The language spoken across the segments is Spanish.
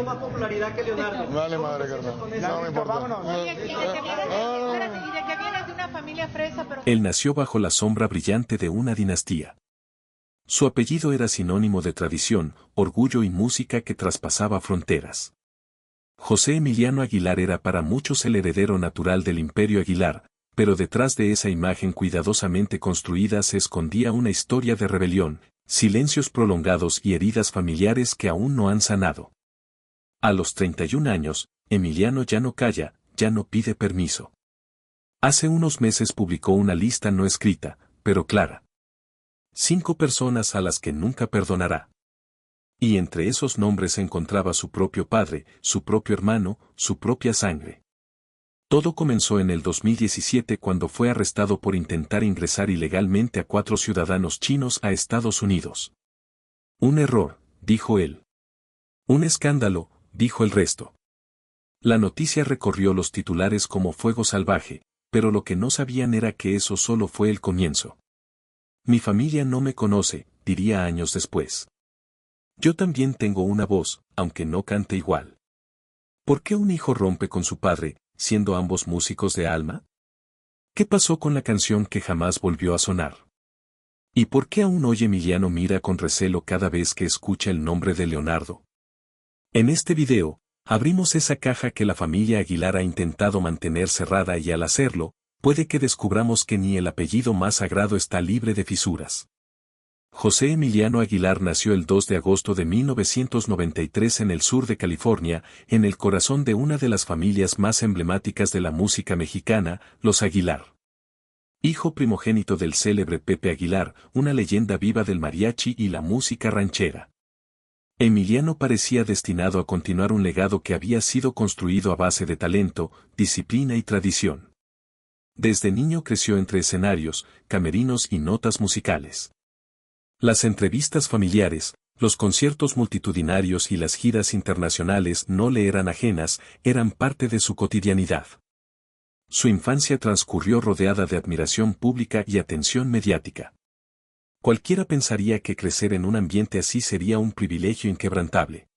tuvo más popularidad que Leonardo. Vale madre, carnal. No me importa. Vámonos. Oye, y de que vienes de una familia fresa, pero... Él nació bajo la sombra brillante de una dinastía. Su apellido era sinónimo de tradición, orgullo y música que traspasaba fronteras. José Emiliano Aguilar era para muchos el heredero natural del Imperio Aguilar, pero detrás de esa imagen cuidadosamente construida se escondía una historia de rebelión, silencios prolongados y heridas familiares que aún no han sanado. A los 31 años, Emiliano ya no calla, ya no pide permiso. Hace unos meses publicó una lista no escrita, pero clara. 5 personas a las que nunca perdonará. Y entre esos nombres se encontraba su propio padre, su propio hermano, su propia sangre. Todo comenzó en el 2017 cuando fue arrestado por intentar ingresar ilegalmente a 4 ciudadanos chinos a Estados Unidos. Un error, dijo él. Un escándalo, dijo el resto. La noticia recorrió los titulares como fuego salvaje, pero lo que no sabían era que eso solo fue el comienzo. Mi familia no me conoce, diría años después. Yo también tengo una voz, aunque no cante igual. ¿Por qué un hijo rompe con su padre, siendo ambos músicos de alma? ¿Qué pasó con la canción que jamás volvió a sonar? ¿Y por qué aún hoy Emiliano mira con recelo cada vez que escucha el nombre de Leonardo? En este video, abrimos esa caja que la familia Aguilar ha intentado mantener cerrada y al hacerlo, puede que descubramos que ni el apellido más sagrado está libre de fisuras. José Emiliano Aguilar nació el 2 de agosto de 1993 en el sur de California, en el corazón de una de las familias más emblemáticas de la música mexicana, los Aguilar. Hijo primogénito del célebre Pepe Aguilar, una leyenda viva del mariachi y la música ranchera. Emiliano parecía destinado a continuar un legado que había sido construido a base de talento, disciplina y tradición. Desde niño creció entre escenarios, camerinos y notas musicales. Las entrevistas familiares, los conciertos multitudinarios y las giras internacionales no le eran ajenas, eran parte de su cotidianidad. Su infancia transcurrió rodeada de admiración pública y atención mediática. Cualquiera pensaría que crecer en un ambiente así sería un privilegio inquebrantable.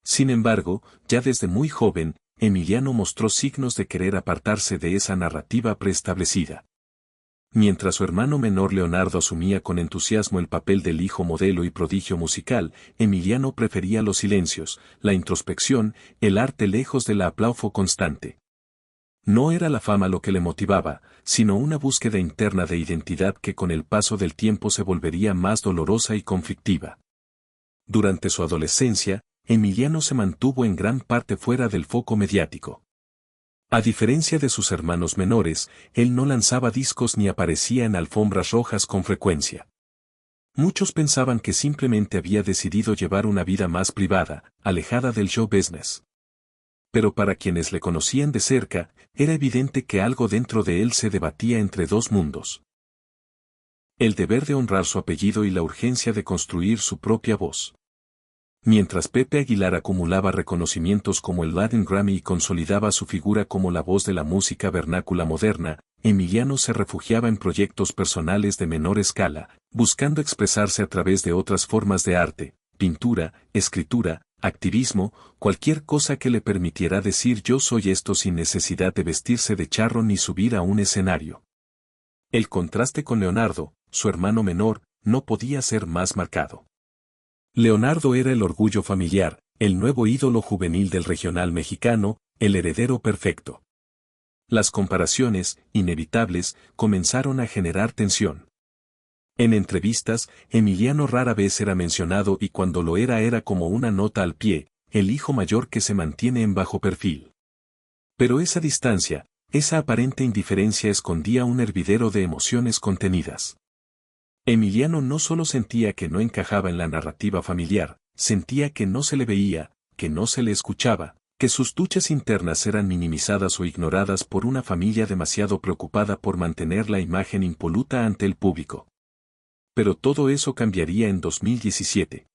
Sin embargo, ya desde muy joven, Emiliano mostró signos de querer apartarse de esa narrativa preestablecida. Mientras su hermano menor Leonardo asumía con entusiasmo el papel del hijo modelo y prodigio musical, Emiliano prefería los silencios, la introspección, el arte lejos del aplauso constante. No era la fama lo que le motivaba, sino una búsqueda interna de identidad que con el paso del tiempo se volvería más dolorosa y conflictiva. Durante su adolescencia, Emiliano se mantuvo en gran parte fuera del foco mediático. A diferencia de sus hermanos menores, él no lanzaba discos ni aparecía en alfombras rojas con frecuencia. Muchos pensaban que simplemente había decidido llevar una vida más privada, alejada del show business. Pero para quienes le conocían de cerca, era evidente que algo dentro de él se debatía entre dos mundos. El deber de honrar su apellido y la urgencia de construir su propia voz. Mientras Pepe Aguilar acumulaba reconocimientos como el Latin Grammy y consolidaba su figura como la voz de la música vernácula moderna, Emiliano se refugiaba en proyectos personales de menor escala, buscando expresarse a través de otras formas de arte, pintura, escritura, activismo, cualquier cosa que le permitiera decir yo soy esto sin necesidad de vestirse de charro ni subir a un escenario. El contraste con Leonardo, su hermano menor, no podía ser más marcado. Leonardo era el orgullo familiar, el nuevo ídolo juvenil del regional mexicano, el heredero perfecto. Las comparaciones, inevitables, comenzaron a generar tensión. En entrevistas, Emiliano rara vez era mencionado y cuando lo era como una nota al pie, el hijo mayor que se mantiene en bajo perfil. Pero esa distancia, esa aparente indiferencia escondía un hervidero de emociones contenidas. Emiliano no solo sentía que no encajaba en la narrativa familiar, sentía que no se le veía, que no se le escuchaba, que sus luchas internas eran minimizadas o ignoradas por una familia demasiado preocupada por mantener la imagen impoluta ante el público. Pero todo eso cambiaría en 2017.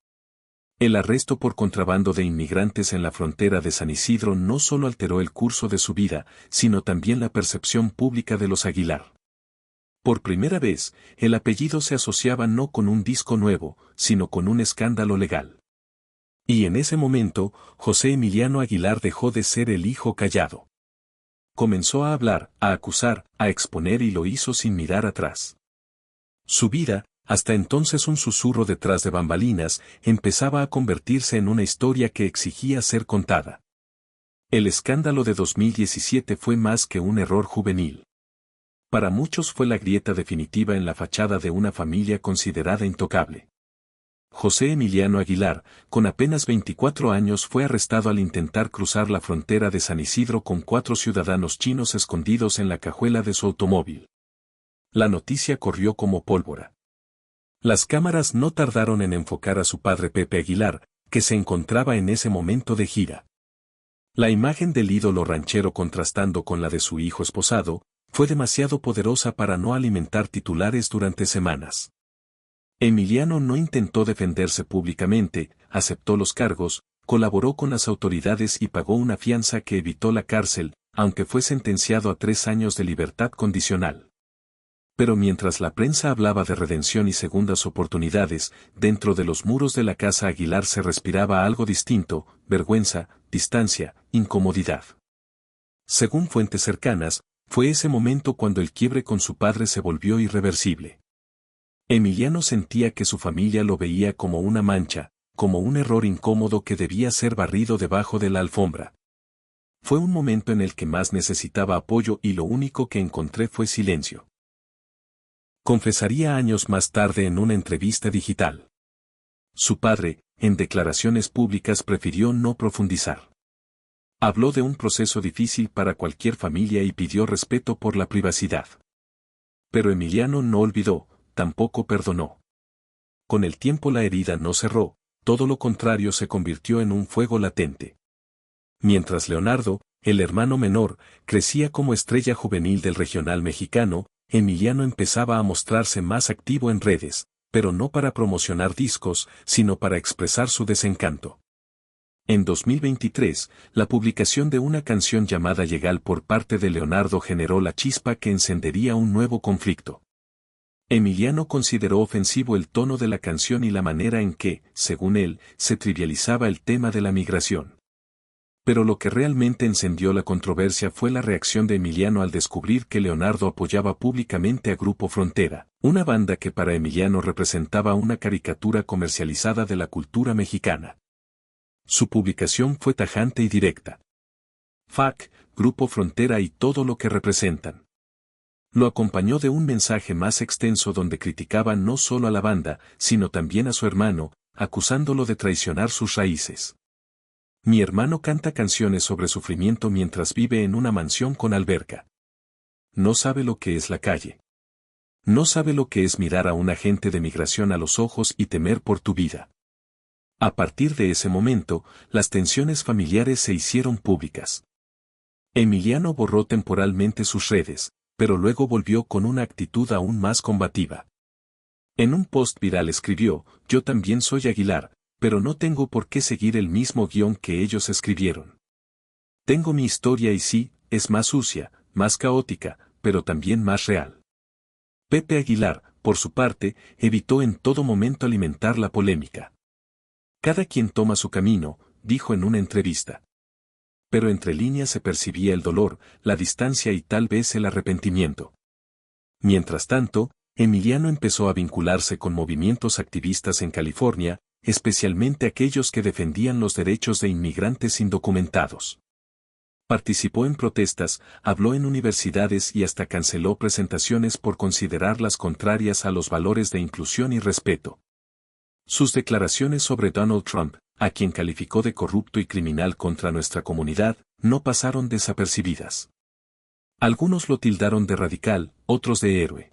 El arresto por contrabando de inmigrantes en la frontera de San Isidro no solo alteró el curso de su vida, sino también la percepción pública de los Aguilar. Por primera vez, el apellido se asociaba no con un disco nuevo, sino con un escándalo legal. Y en ese momento, José Emiliano Aguilar dejó de ser el hijo callado. Comenzó a hablar, a acusar, a exponer y lo hizo sin mirar atrás. Su vida, hasta entonces un susurro detrás de bambalinas, empezaba a convertirse en una historia que exigía ser contada. El escándalo de 2017 fue más que un error juvenil. Para muchos fue la grieta definitiva en la fachada de una familia considerada intocable. José Emiliano Aguilar, con apenas 24 años, fue arrestado al intentar cruzar la frontera de San Isidro con 4 ciudadanos chinos escondidos en la cajuela de su automóvil. La noticia corrió como pólvora. Las cámaras no tardaron en enfocar a su padre Pepe Aguilar, que se encontraba en ese momento de gira. La imagen del ídolo ranchero contrastando con la de su hijo esposado, fue demasiado poderosa para no alimentar titulares durante semanas. Emiliano no intentó defenderse públicamente, aceptó los cargos, colaboró con las autoridades y pagó una fianza que evitó la cárcel, aunque fue sentenciado a 3 años de libertad condicional. Pero mientras la prensa hablaba de redención y segundas oportunidades, dentro de los muros de la casa Aguilar se respiraba algo distinto: vergüenza, distancia, incomodidad. Según fuentes cercanas, fue ese momento cuando el quiebre con su padre se volvió irreversible. Emiliano sentía que su familia lo veía como una mancha, como un error incómodo que debía ser barrido debajo de la alfombra. Fue un momento en el que más necesitaba apoyo y lo único que encontré fue silencio. Confesaría años más tarde en una entrevista digital. Su padre, en declaraciones públicas, prefirió no profundizar. Habló de un proceso difícil para cualquier familia y pidió respeto por la privacidad. Pero Emiliano no olvidó, tampoco perdonó. Con el tiempo la herida no cerró, todo lo contrario, se convirtió en un fuego latente. Mientras Leonardo, el hermano menor, crecía como estrella juvenil del regional mexicano, Emiliano empezaba a mostrarse más activo en redes, pero no para promocionar discos, sino para expresar su desencanto. En 2023, la publicación de una canción llamada Llegal por parte de Leonardo generó la chispa que encendería un nuevo conflicto. Emiliano consideró ofensivo el tono de la canción y la manera en que, según él, se trivializaba el tema de la migración. Pero lo que realmente encendió la controversia fue la reacción de Emiliano al descubrir que Leonardo apoyaba públicamente a Grupo Frontera, una banda que para Emiliano representaba una caricatura comercializada de la cultura mexicana. Su publicación fue tajante y directa. Fuck, Grupo Frontera y todo lo que representan. Lo acompañó de un mensaje más extenso donde criticaba no solo a la banda, sino también a su hermano, acusándolo de traicionar sus raíces. Mi hermano canta canciones sobre sufrimiento mientras vive en una mansión con alberca. No sabe lo que es la calle. No sabe lo que es mirar a un agente de migración a los ojos y temer por tu vida. A partir de ese momento, las tensiones familiares se hicieron públicas. Emiliano borró temporalmente sus redes, pero luego volvió con una actitud aún más combativa. En un post viral escribió: yo también soy Aguilar, pero no tengo por qué seguir el mismo guión que ellos escribieron. Tengo mi historia y sí, es más sucia, más caótica, pero también más real. Pepe Aguilar, por su parte, evitó en todo momento alimentar la polémica. Cada quien toma su camino, dijo en una entrevista. Pero entre líneas se percibía el dolor, la distancia y tal vez el arrepentimiento. Mientras tanto, Emiliano empezó a vincularse con movimientos activistas en California, especialmente aquellos que defendían los derechos de inmigrantes indocumentados. Participó en protestas, habló en universidades y hasta canceló presentaciones por considerarlas contrarias a los valores de inclusión y respeto. Sus declaraciones sobre Donald Trump, a quien calificó de corrupto y criminal contra nuestra comunidad, no pasaron desapercibidas. Algunos lo tildaron de radical, otros de héroe.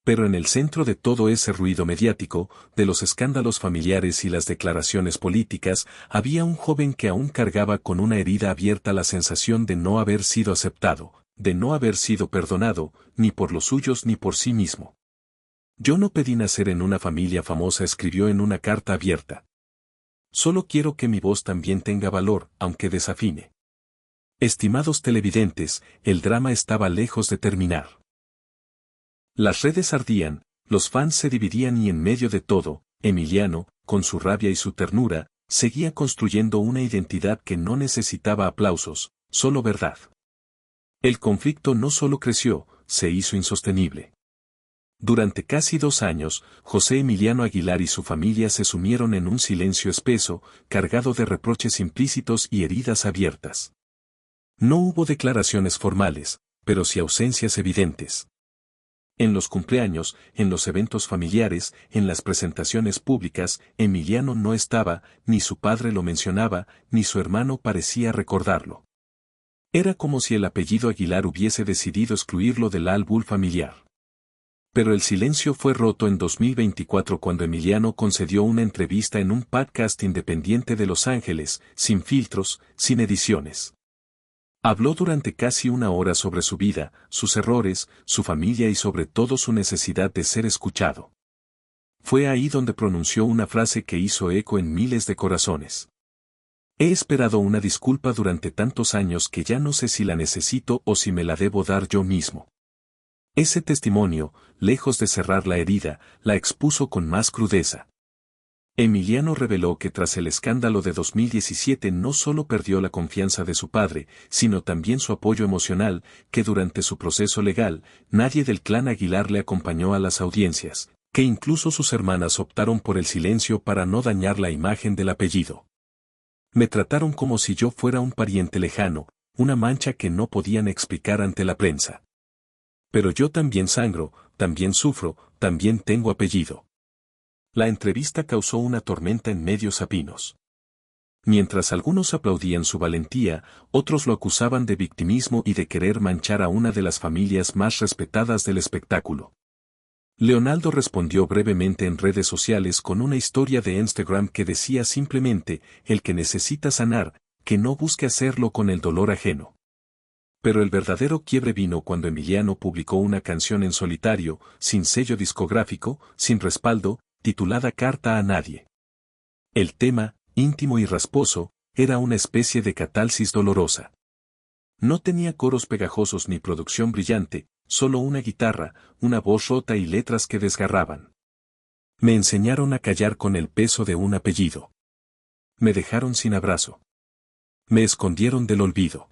Pero en el centro de todo ese ruido mediático, de los escándalos familiares y las declaraciones políticas, había un joven que aún cargaba con una herida abierta la sensación de no haber sido aceptado, de no haber sido perdonado, ni por los suyos ni por sí mismo. Yo no pedí nacer en una familia famosa, escribió en una carta abierta. Solo quiero que mi voz también tenga valor, aunque desafine. Estimados televidentes, el drama estaba lejos de terminar. Las redes ardían, los fans se dividían y en medio de todo, Emiliano, con su rabia y su ternura, seguía construyendo una identidad que no necesitaba aplausos, solo verdad. El conflicto no solo creció, se hizo insostenible. Durante casi 2 años, José Emiliano Aguilar y su familia se sumieron en un silencio espeso, cargado de reproches implícitos y heridas abiertas. No hubo declaraciones formales, pero sí ausencias evidentes. En los cumpleaños, en los eventos familiares, en las presentaciones públicas, Emiliano no estaba, ni su padre lo mencionaba, ni su hermano parecía recordarlo. Era como si el apellido Aguilar hubiese decidido excluirlo del álbum familiar. Pero el silencio fue roto en 2024 cuando Emiliano concedió una entrevista en un podcast independiente de Los Ángeles, sin filtros, sin ediciones. Habló durante casi 1 hora sobre su vida, sus errores, su familia y sobre todo su necesidad de ser escuchado. Fue ahí donde pronunció una frase que hizo eco en miles de corazones. He esperado una disculpa durante tantos años que ya no sé si la necesito o si me la debo dar yo mismo. Ese testimonio, lejos de cerrar la herida, la expuso con más crudeza. Emiliano reveló que tras el escándalo de 2017 no solo perdió la confianza de su padre, sino también su apoyo emocional, que durante su proceso legal, nadie del clan Aguilar le acompañó a las audiencias, que incluso sus hermanas optaron por el silencio para no dañar la imagen del apellido. Me trataron como si yo fuera un pariente lejano, una mancha que no podían explicar ante la prensa. Pero yo también sangro, también sufro, también tengo apellido. La entrevista causó una tormenta en medios sapinos. Mientras algunos aplaudían su valentía, otros lo acusaban de victimismo y de querer manchar a una de las familias más respetadas del espectáculo. Leonardo respondió brevemente en redes sociales con una historia de Instagram que decía simplemente, el que necesita sanar, que no busque hacerlo con el dolor ajeno. Pero el verdadero quiebre vino cuando Emiliano publicó una canción en solitario, sin sello discográfico, sin respaldo, titulada Carta a Nadie. El tema, íntimo y rasposo, era una especie de catarsis dolorosa. No tenía coros pegajosos ni producción brillante, solo una guitarra, una voz rota y letras que desgarraban. Me enseñaron a callar con el peso de un apellido. Me dejaron sin abrazo. Me escondieron del olvido.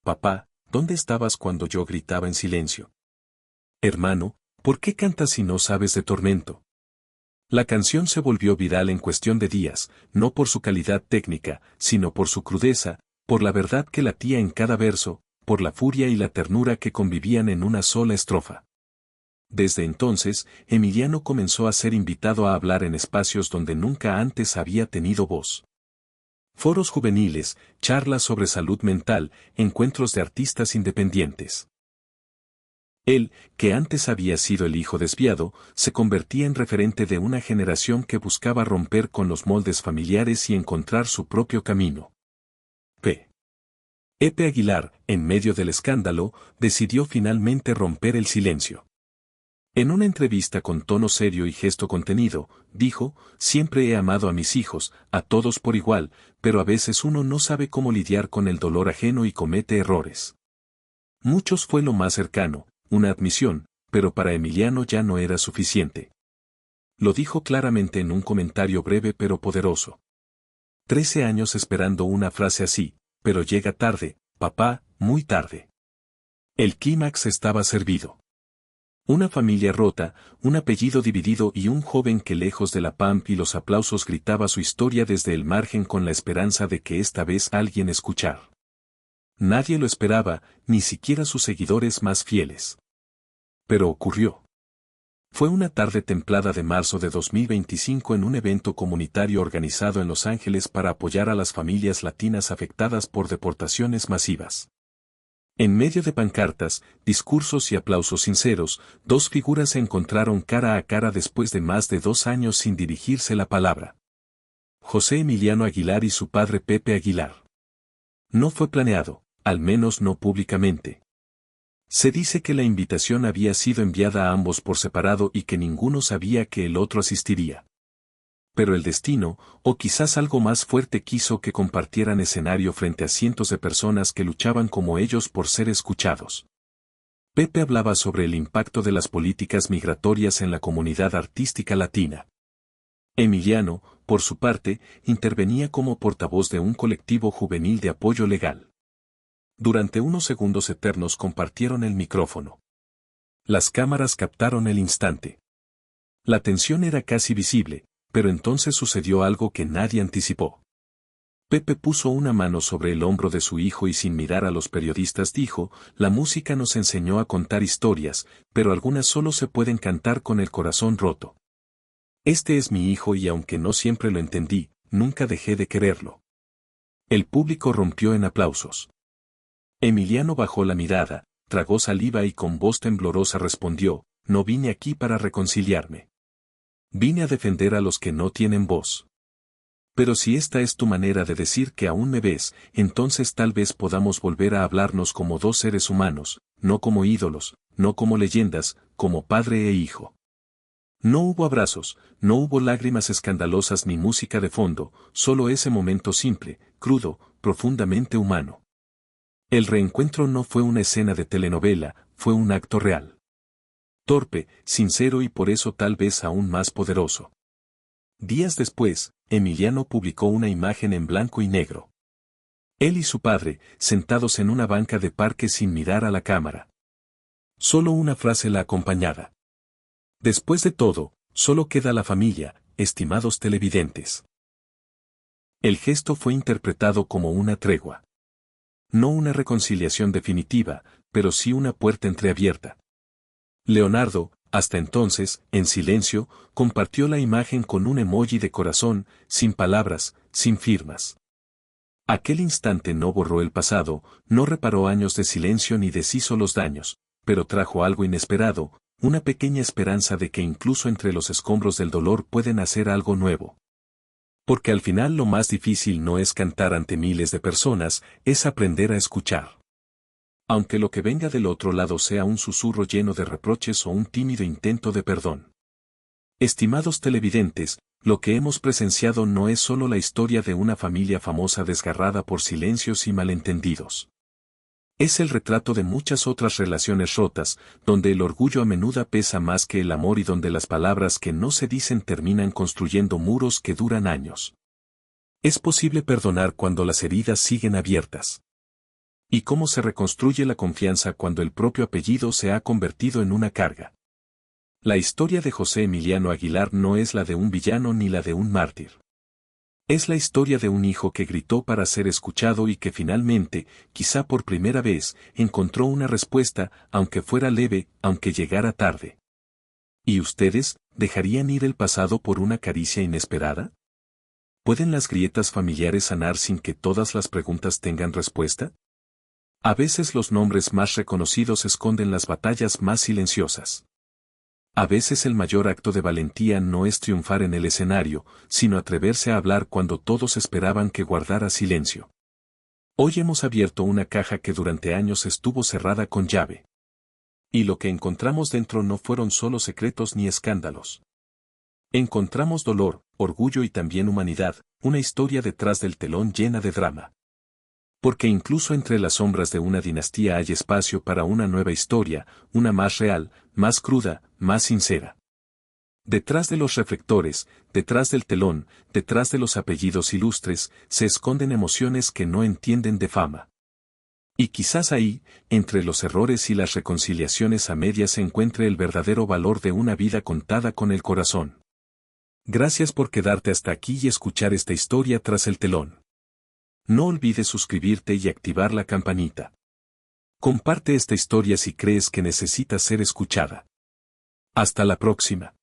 Papá, ¿dónde estabas cuando yo gritaba en silencio? Hermano, ¿por qué cantas si no sabes de tormento? La canción se volvió viral en cuestión de días, no por su calidad técnica, sino por su crudeza, por la verdad que latía en cada verso, por la furia y la ternura que convivían en una sola estrofa. Desde entonces, Emiliano comenzó a ser invitado a hablar en espacios donde nunca antes había tenido voz. Foros juveniles, charlas sobre salud mental, encuentros de artistas independientes. Él, que antes había sido el hijo desviado, se convertía en referente de una generación que buscaba romper con los moldes familiares y encontrar su propio camino. Pepe Aguilar, en medio del escándalo, decidió finalmente romper el silencio. En una entrevista con tono serio y gesto contenido, dijo, siempre he amado a mis hijos, a todos por igual, pero a veces uno no sabe cómo lidiar con el dolor ajeno y comete errores. Muchos fue lo más cercano, una admisión, pero para Emiliano ya no era suficiente. Lo dijo claramente en un comentario breve pero poderoso. 13 años esperando una frase así, pero llega tarde, papá, muy tarde. El clímax estaba servido. Una familia rota, un apellido dividido y un joven que lejos de la pampa y los aplausos gritaba su historia desde el margen con la esperanza de que esta vez alguien escuchara. Nadie lo esperaba, ni siquiera sus seguidores más fieles. Pero ocurrió. Fue una tarde templada de marzo de 2025 en un evento comunitario organizado en Los Ángeles para apoyar a las familias latinas afectadas por deportaciones masivas. En medio de pancartas, discursos y aplausos sinceros, 2 figuras se encontraron cara a cara después de más de 2 años sin dirigirse la palabra. José Emiliano Aguilar y su padre Pepe Aguilar. No fue planeado, al menos no públicamente. Se dice que la invitación había sido enviada a ambos por separado y que ninguno sabía que el otro asistiría. Pero el destino, o quizás algo más fuerte, quiso que compartieran escenario frente a cientos de personas que luchaban como ellos por ser escuchados. Pepe hablaba sobre el impacto de las políticas migratorias en la comunidad artística latina. Emiliano, por su parte, intervenía como portavoz de un colectivo juvenil de apoyo legal. Durante unos segundos eternos compartieron el micrófono. Las cámaras captaron el instante. La tensión era casi visible, pero entonces sucedió algo que nadie anticipó. Pepe puso una mano sobre el hombro de su hijo y sin mirar a los periodistas dijo, la música nos enseñó a contar historias, pero algunas solo se pueden cantar con el corazón roto. Este es mi hijo y aunque no siempre lo entendí, nunca dejé de quererlo. El público rompió en aplausos. Emiliano bajó la mirada, tragó saliva y con voz temblorosa respondió, no vine aquí para reconciliarme. Vine a defender a los que no tienen voz. Pero si esta es tu manera de decir que aún me ves, entonces tal vez podamos volver a hablarnos como dos seres humanos, no como ídolos, no como leyendas, como padre e hijo. No hubo abrazos, no hubo lágrimas escandalosas ni música de fondo, solo ese momento simple, crudo, profundamente humano. El reencuentro no fue una escena de telenovela, fue un acto real. Torpe, sincero y por eso tal vez aún más poderoso. Días después, Emiliano publicó una imagen en blanco y negro. Él y su padre, sentados en una banca de parque sin mirar a la cámara. Solo una frase la acompañaba. Después de todo, solo queda la familia, estimados televidentes. El gesto fue interpretado como una tregua. No una reconciliación definitiva, pero sí una puerta entreabierta. Leonardo, hasta entonces, en silencio, compartió la imagen con un emoji de corazón, sin palabras, sin firmas. Aquel instante no borró el pasado, no reparó años de silencio ni deshizo los daños, pero trajo algo inesperado, una pequeña esperanza de que incluso entre los escombros del dolor pueden hacer algo nuevo. Porque al final lo más difícil no es cantar ante miles de personas, es aprender a escuchar. Aunque lo que venga del otro lado sea un susurro lleno de reproches o un tímido intento de perdón. Estimados televidentes, lo que hemos presenciado no es solo la historia de una familia famosa desgarrada por silencios y malentendidos. Es el retrato de muchas otras relaciones rotas, donde el orgullo a menudo pesa más que el amor y donde las palabras que no se dicen terminan construyendo muros que duran años. Es posible perdonar cuando las heridas siguen abiertas. ¿Y cómo se reconstruye la confianza cuando el propio apellido se ha convertido en una carga? La historia de José Emiliano Aguilar no es la de un villano ni la de un mártir. Es la historia de un hijo que gritó para ser escuchado y que finalmente, quizá por primera vez, encontró una respuesta, aunque fuera leve, aunque llegara tarde. ¿Y ustedes, dejarían ir el pasado por una caricia inesperada? ¿Pueden las grietas familiares sanar sin que todas las preguntas tengan respuesta? A veces los nombres más reconocidos esconden las batallas más silenciosas. A veces el mayor acto de valentía no es triunfar en el escenario, sino atreverse a hablar cuando todos esperaban que guardara silencio. Hoy hemos abierto una caja que durante años estuvo cerrada con llave. Y lo que encontramos dentro no fueron solo secretos ni escándalos. Encontramos dolor, orgullo y también humanidad, una historia detrás del telón llena de drama. Porque incluso entre las sombras de una dinastía hay espacio para una nueva historia, una más real, más cruda, más sincera. Detrás de los reflectores, detrás del telón, detrás de los apellidos ilustres, se esconden emociones que no entienden de fama. Y quizás ahí, entre los errores y las reconciliaciones a medias se encuentre el verdadero valor de una vida contada con el corazón. Gracias por quedarte hasta aquí y escuchar esta historia tras el telón. No olvides suscribirte y activar la campanita. Comparte esta historia si crees que necesita ser escuchada. Hasta la próxima.